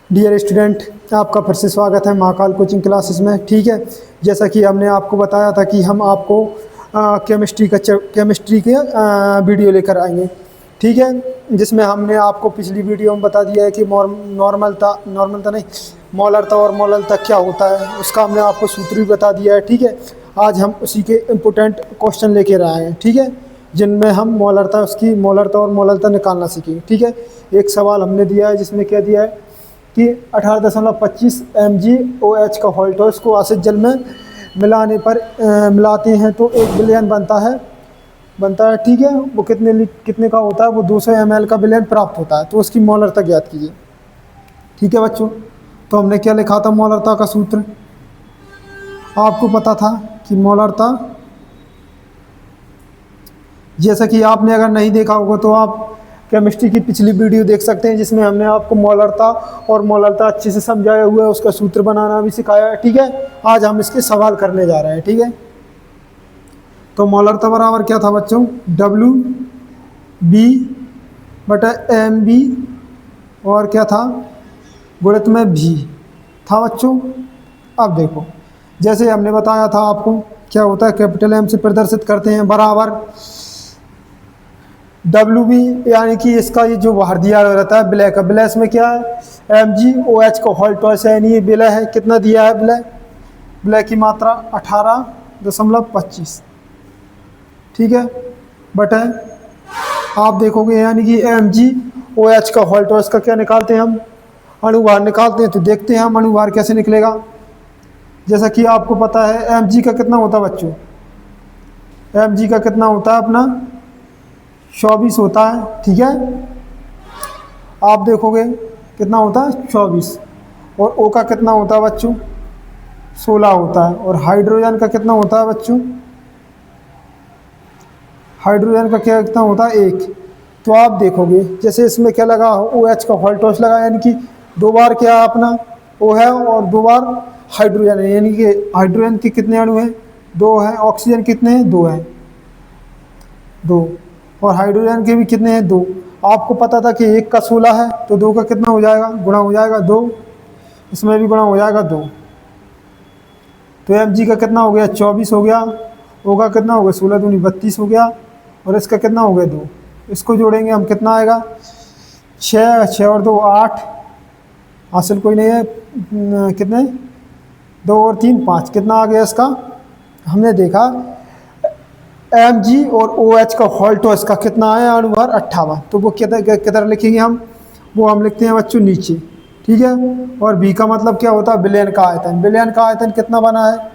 Dear student, आपका फिर से स्वागत है महाकाल कोचिंग क्लासेस में। ठीक है, जैसा कि हमने आपको बताया था कि हम आपको केमिस्ट्री के वीडियो लेकर आएंगे। ठीक है, जिसमें हमने आपको पिछली वीडियो में बता दिया है कि नॉर्मल था नहीं, मोलरता और मोललता क्या होता है, उसका हमने आपको सूत्र भी बता दिया है। ठीक है, आज हम उसी के इम्पोर्टेंट क्वेश्चन लेकर आए हैं। ठीक है, जिनमें हम मोलरता और मोललता निकालना सीखेंगे। ठीक है, एक सवाल हमने दिया है जिसमें क्या दिया है कि 18.25 mgOH का हॉल्टोस को आसिड जल में मिलाने पर मिलाते हैं तो 1 बिलियन बनता है। ठीक है, वो कितने का होता है, वो 200 ml का बिलियन प्राप्त होता है। तो उसकी मोलरता ज्ञात कीजिए। ठीक है बच्चों, तो हमने क्या लिखा था, मोलरता का सूत्र आपको पता था कि मोलरता, जैसा कि आपने अगर नहीं देखा होगा तो आप केमिस्ट्री की पिछली वीडियो देख सकते हैं, जिसमें हमने आपको मोलरता और मोललता अच्छे से समझाया हुआ है, उसका सूत्र बनाना भी सिखाया है। ठीक है, आज हम इसके सवाल करने जा रहे हैं। ठीक है, तो मोलरता बराबर क्या था बच्चों, WB/MB और क्या था, गुणित में भी था बच्चों। अब देखो, जैसे हमने बताया था आपको क्या होता है, कैपिटल M से प्रदर्शित करते हैं बराबर WB, यानी कि इसका ये जो बाहर दिया रहता है विलय का, विलय में क्या है, MgOH का होल टॉस है, यानी ये विलय है, कितना दिया है विलय की मात्रा 18.25। ठीक है, बटे आप देखोगे यानी कि MgOH का होल टॉस का क्या निकालते हैं हम, अणुभार निकालते हैं। तो देखते हैं हम अणुभार कैसे निकलेगा। जैसा कि आपको पता है Mg का कितना होता है बच्चों, Mg का कितना होता है अपना 24 होता है। ठीक है, आप देखोगे कितना होता है 24, और O का कितना होता है बच्चों 16 होता है, और हाइड्रोजन का कितना होता है बच्चों, हाइड्रोजन का क्या कितना होता है 1। तो आप देखोगे जैसे इसमें क्या लगा, OH का होल्टोस लगा, यानी कि 2 बार क्या अपना O है और 2 बार हाइड्रोजन है, यानी कि हाइड्रोजन के कितने अणु हैं 2 हैं, ऑक्सीजन कितने हैं 2 हैं, 2, और हाइड्रोजन के भी कितने हैं 2। आपको पता था कि 1 का 16 है, तो 2 का कितना हो जाएगा, गुणा हो जाएगा 2, इसमें भी गुणा हो जाएगा 2। तो Mg का कितना हो गया 24 हो गया, O का कितना हो गया 16 दूनी 32 हो गया, और इसका कितना हो गया 2। इसको जोड़ेंगे हम कितना आएगा 6 और 2 8, हासिल कोई नहीं है, कितने 2 और 3 5, कितना आ गया इसका, हमने देखा Mg और OH का होल्टोस का कितना आया अणुभार 58। तो वो किधर लिखेंगे हम, वो हम लिखते हैं बच्चों नीचे। ठीक है, और B का मतलब क्या होता है, विलयन का आयतन। विलयन का आयतन कितना बना है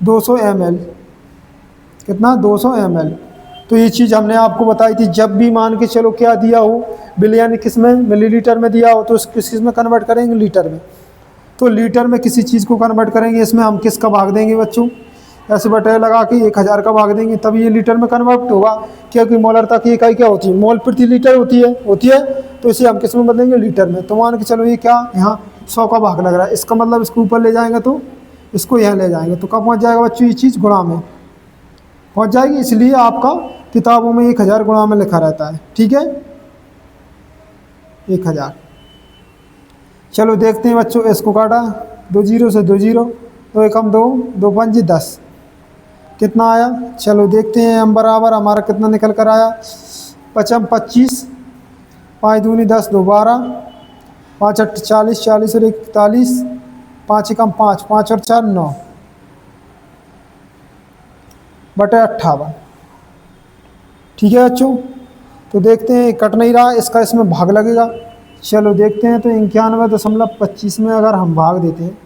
200 ml, कितना 200 ml। तो ये चीज़ हमने आपको बताई थी, जब भी मान के चलो क्या दिया हो, विलयन किस में मिलीलीटर में दिया हो, तो किस में कन्वर्ट करेंगे, लीटर में। तो लीटर में किसी चीज़ को कन्वर्ट करेंगे, इसमें हम किसका भाग देंगे बच्चों, ऐसे बटे लगा के 1000 का भाग देंगे, तभी ये लीटर में कन्वर्ट होगा। क्योंकि मोलरता की इकाई क्या होती है, मोल प्रति लीटर होती है। तो इसे हम किस में बदलेंगे, लीटर में। तो मान के चलो ये क्या, यहाँ 100 का भाग लग रहा है, इसका मतलब इसको ऊपर ले जाएंगे तो इसको यहाँ ले जाएंगे, तो कब पहुँच जाएगा बच्चों, ये चीज़ गुणा में पहुँच जाएगी। इसलिए आपका किताबों में 1000 गुणा में लिखा रहता है। ठीक है, 1000। चलो देखते हैं बच्चों, इसको काटा 2 0 से 2 0, 2 एकम 2, 2 पंजे 10, कितना आया, चलो देखते हैं हम बराबर हमारा कितना निकल कर आया, 5 25, 5 दूनी 10, 2 12, 5 8 40, 40 और 41, 5 एकम 5, 5 और 4 9 बटे 58। ठीक है बच्चों, तो देखते हैं कट नहीं रहा, इसका इसमें भाग लगेगा। चलो देखते हैं, तो 91.25 में अगर हम भाग देते हैं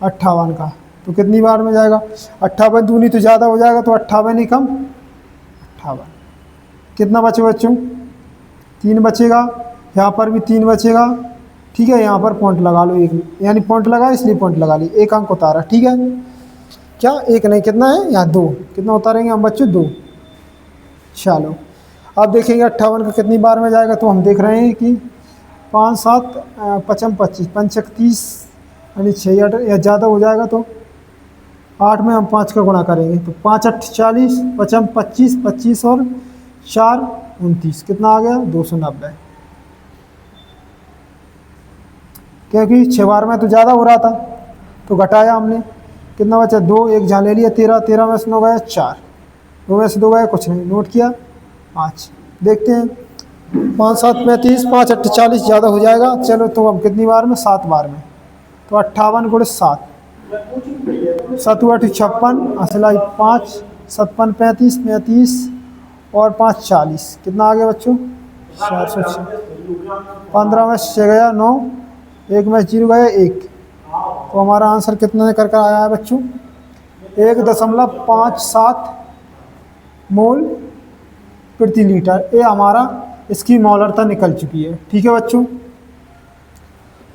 58 का, तो कितनी बार में जाएगा, 58 दूनी तो ज़्यादा हो जाएगा, तो 58 ही कम 58, कितना बचे बच्चों 3 बचेगा, यहाँ पर भी 3 बचेगा। ठीक है, यहाँ पर पॉइंट लगा लो, एक यानी पॉइंट लगा इसलिए पॉइंट लगा ली, 1 अंक उतारा। ठीक है, क्या 1 नहीं, कितना है यहाँ 2, कितना उतारेंगे हम बच्चों 2। चलो अब देखेंगे 58 का कितनी बार में जाएगा, तो हम देख रहे हैं कि 5 7 5 25, 5 31, यानी 6 8 या ज़्यादा हो जाएगा, तो 8 में हम 5 का गुणा करेंगे, तो 5 8 40, 5 25, 25 और 4 29, कितना आ गया 290। क्योंकि 6 बार में तो ज़्यादा हो रहा था, तो घटाया हमने। कितना बचा? 2, 1 जहाँ ले लिया 13, 13 में से 9 गया 4, 2 में से 2 गया कुछ नहीं, नोट किया 5। देखते हैं 5 7 35, 5 8 40 ज़्यादा हो जाएगा। चलो तो अब कितनी बार में? 7 बार में, तो 58 गुणे 7, 7 8 56, असलाई 5, 57 35, 35 और 5 40, कितना आ गया बच्चों? 406। 15 में 6 गया 9, 1 में 0 गया 1, तो हमारा आंसर कितना कर कर आया है बच्चों? 1.57 मोल प्रति लीटर। ये हमारा इसकी मॉलरता निकल चुकी है। ठीक है बच्चों,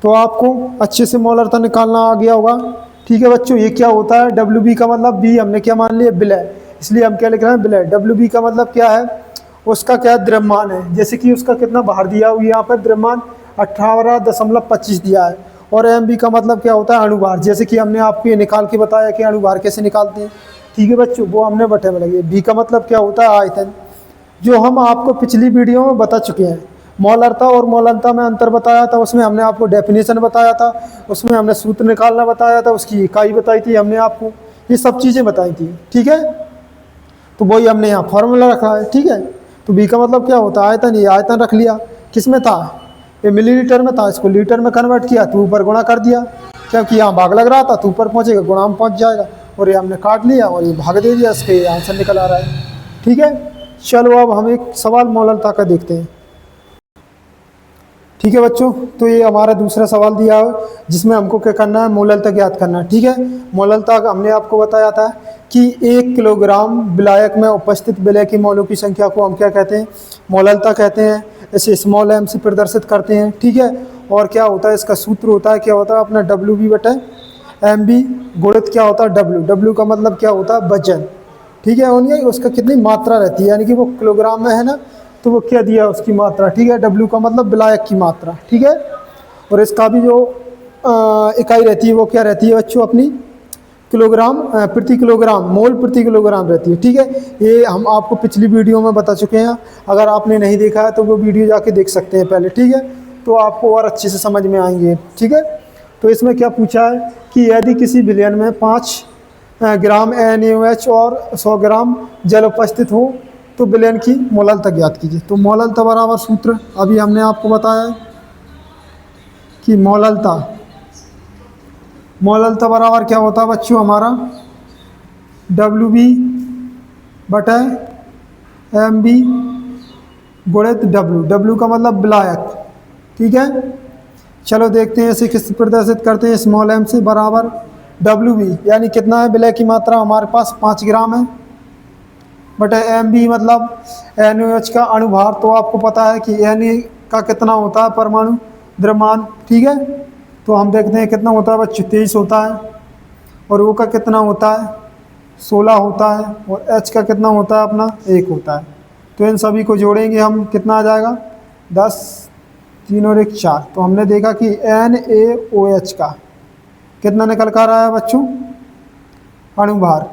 तो आपको अच्छे से मॉलरता निकालना आ गया होगा। ठीक है बच्चों, ये क्या होता है? WB का मतलब, बी हमने क्या मान लिया? विलय, इसलिए हम क्या लिख रहे हैं? विलय। WB का मतलब क्या है? उसका क्या द्रव्यमान है। जैसे कि उसका कितना बाहर दिया हुआ यहाँ पर द्रव्यमान 18.25 दिया है। और MB का मतलब क्या होता है? अणुभार। जैसे कि हमने आपको ये निकाल के बताया कि अणुभार कैसे निकालते हैं। ठीक है बच्चों, वो हमने बटे में लगे। B का मतलब क्या होता है? आयतन, जो हम आपको पिछली वीडियो में बता चुके हैं। मॉलरता और मोलनता में अंतर बताया था, उसमें हमने आपको डेफिनेशन बताया था, उसमें हमने सूत्र निकालना बताया था, उसकी इकाई बताई थी हमने आपको, ये सब चीज़ें बताई थी। ठीक है, तो वही हमने यहाँ फॉर्मूला रखा है। ठीक है, तो बी का मतलब क्या होता है? आयतन। ये आयतन रख लिया, किस में था? ये मिलीलीटर में था, इसको लीटर में कन्वर्ट किया तो ऊपर गुणा कर दिया, क्योंकि यहाँ भाग लग रहा था तो ऊपर पहुँचेगा, गुणा में पहुँच जाएगा। और ये हमने काट लिया और ये भाग दे दिया, इसके आंसर निकल आ रहा है। ठीक है, चलो अब हम एक सवाल मोलरता का देखते हैं। ठीक है बच्चों, तो ये हमारा दूसरा सवाल दिया है जिसमें हमको क्या करना है? मोलरता ज्ञात करना है। ठीक है, मोलरता हमने आपको बताया था कि 1 किलोग्राम विलायक में उपस्थित विलय की मोलों की संख्या को हम क्या कहते हैं? मोलरता कहते हैं। इसे स्मॉल m से प्रदर्शित करते हैं। ठीक है, और क्या होता है? इसका सूत्र होता है, क्या होता है अपना? WB/MB गुणित क्या होता है? W। W का मतलब क्या होता है? वजन। ठीक है, और ये उसका कितनी मात्रा रहती है, यानी कि वो किलोग्राम में है ना, तो वो क्या दिया उसकी मात्रा। ठीक है, W का मतलब विलायक की मात्रा। ठीक है, और इसका भी जो इकाई रहती है वो क्या रहती है बच्चों? अपनी किलोग्राम प्रति किलोग्राम, मोल प्रति किलोग्राम रहती है। ठीक है, ये हम आपको पिछली वीडियो में बता चुके हैं। अगर आपने नहीं देखा है तो वो वीडियो जाके देख सकते हैं पहले। ठीक है, तो आपको और अच्छे से समझ में आएंगे। ठीक है, तो इसमें क्या पूछा है कि यदि किसी विलयन में 5 ग्राम NaOH और 100 ग्राम जल उपस्थित हो तो विलयन की मोलरता ज्ञात कीजिए। तो मोलरता बराबर सूत्र अभी हमने आपको बताया है कि मोलरता बराबर क्या होता है बच्चों? हमारा WB/MB गुणित W। W का मतलब विलायक। ठीक है, चलो देखते हैं इसे किस प्रदर्शित करते हैं। स्मॉल m से बराबर WB, यानी कितना है? विलय की मात्रा हमारे पास 5 ग्राम है, बट MB मतलब NaOH का अणुभार। तो आपको पता है कि Na का कितना होता है? परमाणु द्रव्यमान। ठीक है, तो हम देखते हैं कितना होता है बच्चों? 23 होता है। और O का कितना होता है? 16 होता है। और H का कितना होता है? अपना 1 होता है। तो इन सभी को जोड़ेंगे हम, कितना आ जाएगा? 10, 3 और 1 4। तो हमने देखा कि NaOH का कितना निकल कर आया बच्चों? अणुभार।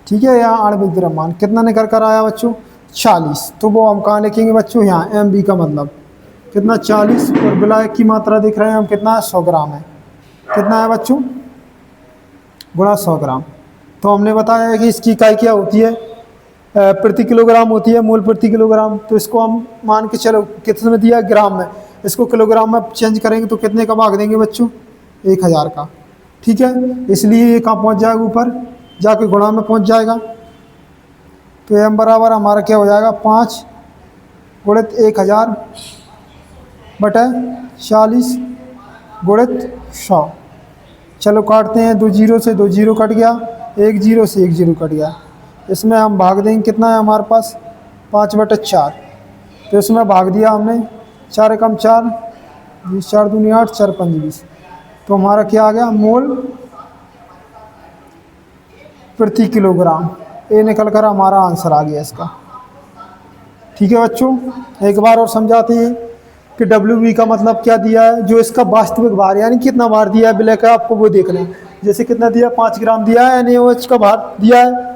ठीक है, यहाँ आणविक द्रव्यमान कितना निकल कर आया बच्चों? 40। तो वो हम कहाँ लिखेंगे बच्चों? यहाँ MB का मतलब कितना? 40। और विलायक की मात्रा देख रहे हैं हम, कितना है? 100 ग्राम है। कितना है बच्चों? गुणा 100 ग्राम। तो हमने बताया है कि इसकी इकाई क्या होती है? प्रति किलोग्राम होती है, मोल प्रति किलोग्राम। तो इसको हम मान के चलो कितने में दिया? ग्राम में। इसको किलोग्राम में चेंज करेंगे तो कितने का भाग देंगे बच्चों? 1000 का। ठीक है, इसलिए ये कहाँ पहुँच जाएगा? ऊपर जाके गुणा में पहुँच जाएगा। तो m बराबर हमारा क्या हो जाएगा? 5 गुणित 1000 बटे 40 गुणित 100। चलो काटते हैं, 2 जीरो से 2 जीरो कट गया, 1 जीरो से 1 जीरो कट गया। इसमें हम भाग देंगे, कितना है हमारे पास? 5/4। तो इसमें भाग दिया हमने, 4 एकम 4, 20 4 दूनी 8, 4 5 20। तो हमारा क्या आ गया? मोल प्रति किलोग्राम। ये निकल कर हमारा आंसर आ गया इसका। ठीक है बच्चों, एक बार और समझाते हैं कि WB का मतलब क्या दिया है, जो इसका वास्तविक भार, यानी कितना भार दिया है विलय का, आपको वो देखना है। जैसे कितना दिया? 5 ग्राम दिया है, NaOH का भार दिया है।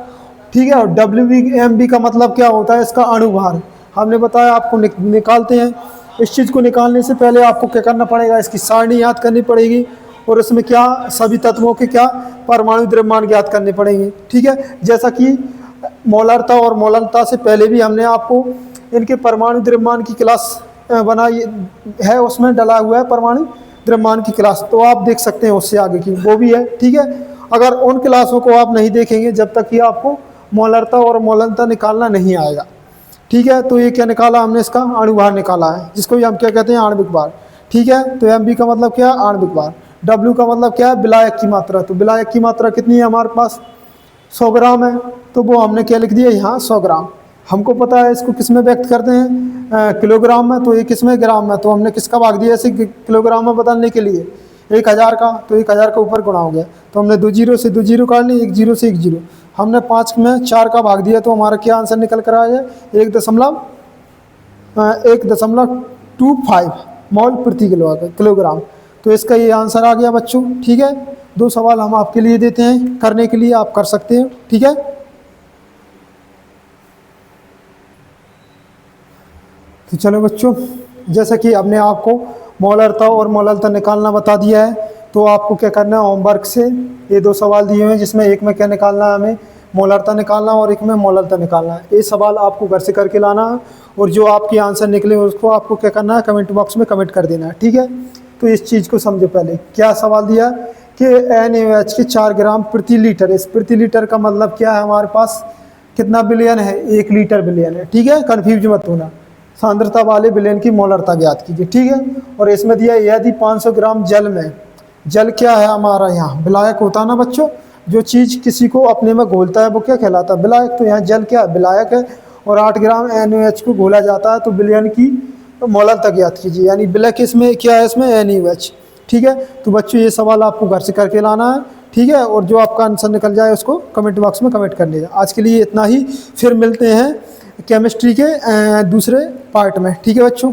ठीक है, और WB/MB का मतलब क्या होता है? इसका अणुभार। हमने बताया आपको निकालते हैं। इस चीज़ को निकालने से पहले आपको क्या करना पड़ेगा, इसकी सारणी याद करनी पड़ेगी और इसमें क्या सभी तत्वों के क्या परमाणु द्रव्यमान ज्ञात करने पड़ेंगे। ठीक है, जैसा कि मोलरता और मोलरता से पहले भी हमने आपको इनके परमाणु द्रव्यमान की क्लास बनाई है, उसमें डला हुआ है परमाणु द्रव्यमान की क्लास, तो आप देख सकते हैं उससे आगे की वो भी है। ठीक है, अगर उन क्लासों को आप नहीं देखेंगे जब तक कि आपको मोलरता और मोलरता निकालना नहीं आएगा। ठीक है, तो ये क्या निकाला हमने, इसका अणुभार निकाला है, जिसको भी हम क्या कहते हैं, आणविक भार। ठीक है, तो एम बी का मतलब क्या है, आणविक भार। डब्ल्यू का मतलब क्या है, विलायक की मात्रा। तो विलायक की मात्रा कितनी है हमारे पास, 100 ग्राम है, तो वो हमने क्या लिख दिया यहाँ 100 ग्राम। हमको पता है इसको किस में व्यक्त करते हैं, किलोग्राम में, तो ये किस में, ग्राम में, तो हमने किसका भाग दिया इसे किलोग्राम में बदलने के लिए, 1000 का, तो 1000 का ऊपर गुणा हो गया, तो हमने 2 जीरो से 2 जीरो काट ली, 1 जीरो से 1 जीरो, हमने 5 में 4 का भाग दिया, तो हमारा क्या आंसर निकल कर आया, 1.25 मोल प्रति किलोग्राम। तो इसका ये आंसर आ गया बच्चों। ठीक है, 2 सवाल हम आपके लिए देते हैं, करने के लिए आप कर सकते हैं। ठीक है, तो चलो बच्चों, जैसा कि हमने आपको मोलरता और मोलरता निकालना बता दिया है, तो आपको क्या करना है, होमवर्क से ये 2 सवाल दिए हुए हैं, जिसमें एक में क्या निकालना है हमें, मोलरता निकालना, और एक में मोलरता निकालना है। ये सवाल आपको घर से करके लाना है, और जो आपके आंसर निकले उसको आपको क्या करना है, कमेंट बॉक्स में कमेंट कर देना है। ठीक है, तो इस चीज़ को समझो। पहले क्या सवाल दिया कि NaOH के 4 ग्राम प्रति लीटर, इस प्रति लीटर का मतलब क्या है, हमारे पास कितना बिलियन है, 1 लीटर बिलियन है। ठीक है, कन्फ्यूज मत होना, सांद्रता वाले विलयन की मोलरता ज्ञात कीजिए। ठीक है, और इसमें दिया यदि 500 ग्राम जल में, जल क्या है हमारा, यहाँ विलायक होता है ना बच्चों, जो चीज़ किसी को अपने में घोलता है वो क्या कहलाता है, विलायक। तो यहाँ जल क्या है, विलायक है, और 8 ग्राम NaOH को घोला जाता है, तो विलयन की मोलरता ज्ञात कीजिए, यानी विलयक इसमें क्या है, इसमें NaOH। ठीक है, तो बच्चों ये सवाल आपको घर से करके लाना है। ठीक है, और जो आपका आंसर निकल जाए उसको कमेंट बॉक्स में कमेंट कर लीजिए। आज के लिए इतना ही, फिर मिलते हैं केमिस्ट्री के दूसरे पार्ट में। ठीक है बच्चों।